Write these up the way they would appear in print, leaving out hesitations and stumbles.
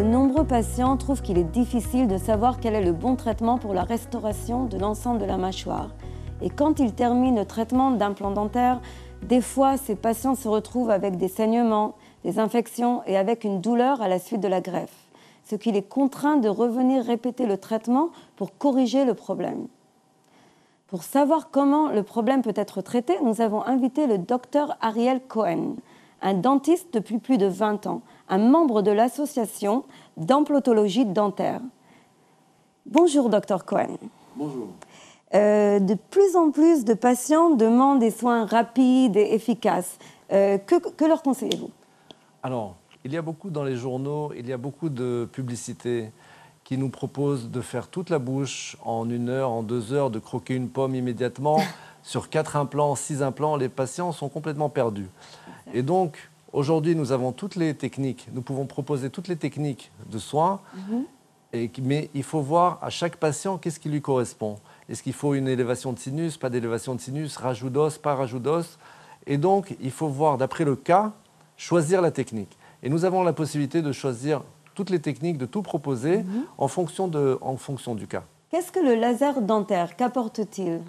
nombreux patients trouvent qu'il est difficile de savoir quel est le bon traitement pour la restauration de l'ensemble de la mâchoire. Et quand ils terminent le traitement d'implant dentaire, des fois, ces patients se retrouvent avec des saignements, des infections et avec une douleur à la suite de la greffe, ce qui les contraint de revenir répéter le traitement pour corriger le problème. Pour savoir comment le problème peut être traité, nous avons invité le docteur Ariel Cohen, un dentiste depuis plus de 20 ans, un membre de l'association d'implantologie dentaire. Bonjour, docteur Cohen. Bonjour. De plus en plus de patients demandent des soins rapides et efficaces. Que leur conseillez-vous? Alors, il y a beaucoup dans les journaux, il y a beaucoup de publicités qui nous proposent de faire toute la bouche en 1 heure, en 2 heures, de croquer une pomme immédiatement. Sur 4 implants, 6 implants, les patients sont complètement perdus. Et donc, aujourd'hui, nous avons toutes les techniques. Nous pouvons proposer toutes les techniques de soins, mais il faut voir à chaque patient qu'est-ce qui lui correspond. Est-ce qu'il faut une élévation de sinus, pas d'élévation de sinus, rajout d'os, pas rajout d'os? Et donc, il faut voir, d'après le cas, choisir la technique. Et nous avons la possibilité de choisir toutes les techniques, de tout proposer en fonction du cas. Qu'est-ce que le laser dentaire? Qu'apporte-t-il?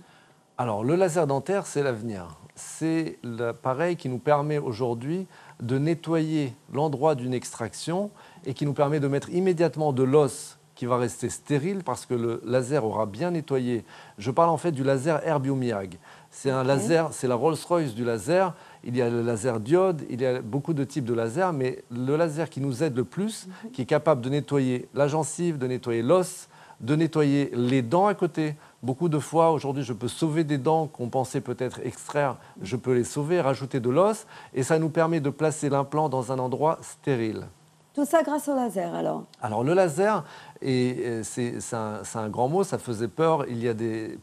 Alors, le laser dentaire, c'est l'avenir. C'est l'appareil qui nous permet aujourd'hui de nettoyer l'endroit d'une extraction et qui nous permet de mettre immédiatement de l'os qui va rester stérile parce que le laser aura bien nettoyé. Je parle en fait du laser Herbiomiag. C'est un laser, c'est la Rolls-Royce du laser. Il y a le laser diode, il y a beaucoup de types de lasers, mais le laser qui nous aide le plus, qui est capable de nettoyer la gencive, de nettoyer l'os, de nettoyer les dents à côté. Beaucoup de fois, aujourd'hui, je peux sauver des dents qu'on pensait peut-être extraire, je peux les sauver, rajouter de l'os, et ça nous permet de placer l'implant dans un endroit stérile. Tout ça grâce au laser, alors? Alors, le laser, c'est un grand mot, ça faisait peur il y a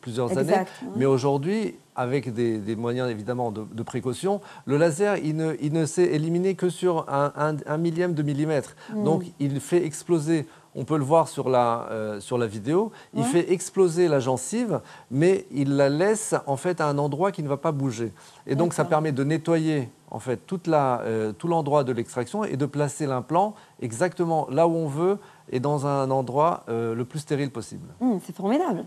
plusieurs années. Mais aujourd'hui, avec des moyens évidemment de précaution, le laser, il ne s'est éliminé que sur un millième de millimètre. Donc, il fait exploser, on peut le voir sur la vidéo, il fait exploser la gencive, mais il la laisse en fait à un endroit qui ne va pas bouger. Et donc, ça permet de nettoyer en fait tout l'endroit de l'extraction et de placer l'implant exactement là où on veut et dans un endroit le plus stérile possible. C'est formidable.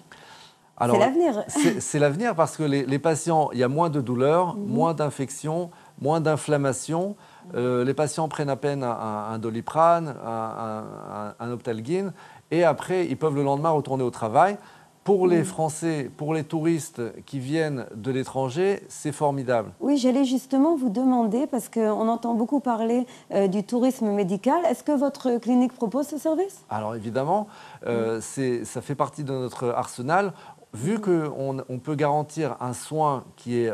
C'est l'avenir. C'est l'avenir parce que les patients, il y a moins de douleurs, moins d'infections, moins d'inflammation. Les patients prennent à peine un Doliprane, un Optalgine, et après, ils peuvent le lendemain retourner au travail. Pour les Français, pour les touristes qui viennent de l'étranger, c'est formidable. Oui, j'allais justement vous demander, parce qu'on entend beaucoup parler du tourisme médical, est-ce que votre clinique propose ce service? Alors évidemment, ça fait partie de notre arsenal. Vu qu'on peut garantir un soin qui est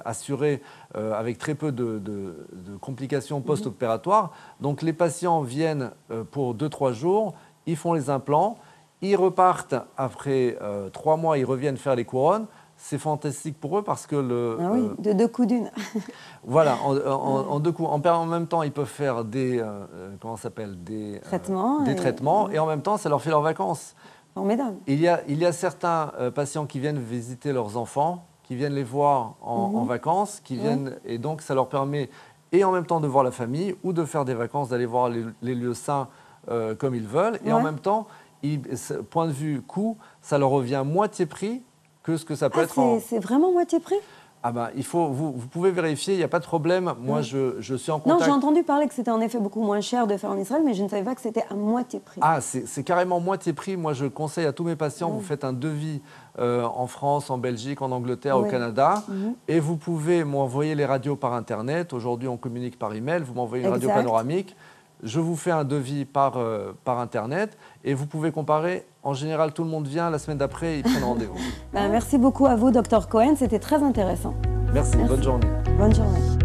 assuré avec très peu de complications post-opératoires, donc les patients viennent pour 2-3 jours, ils font les implants, ils repartent après 3 mois, ils reviennent faire les couronnes. C'est fantastique pour eux parce que de 2 coups d'une. Voilà, en 2 coups. En même temps, ils peuvent faire des traitements et en même temps, ça leur fait leurs vacances. Formidable. Il y a certains patients qui viennent visiter leurs enfants, qui viennent les voir en vacances, et donc ça leur permet et en même temps de voir la famille ou de faire des vacances, d'aller voir les lieux saints comme ils veulent. Et en même temps, point de vue coût, ça leur revient moitié prix que ce que ça peut être C'est vraiment moitié prix? Ah ben, vous pouvez vérifier, il n'y a pas de problème. Moi, je suis en contact. Non, j'ai entendu parler que c'était en effet beaucoup moins cher de faire en Israël, mais je ne savais pas que c'était à moitié prix. Ah, c'est carrément moitié prix. Moi, je conseille à tous mes patients, vous faites un devis en France, en Belgique, en Angleterre, au Canada, et vous pouvez m'envoyer les radios par Internet. Aujourd'hui, on communique par email. Vous m'envoyez une radio panoramique. Je vous fais un devis par Internet et vous pouvez comparer. En général, tout le monde vient. La semaine d'après, ils prennent rendez-vous. Merci beaucoup à vous, Dr Cohen. C'était très intéressant. Merci. Bonne journée. Bonne journée.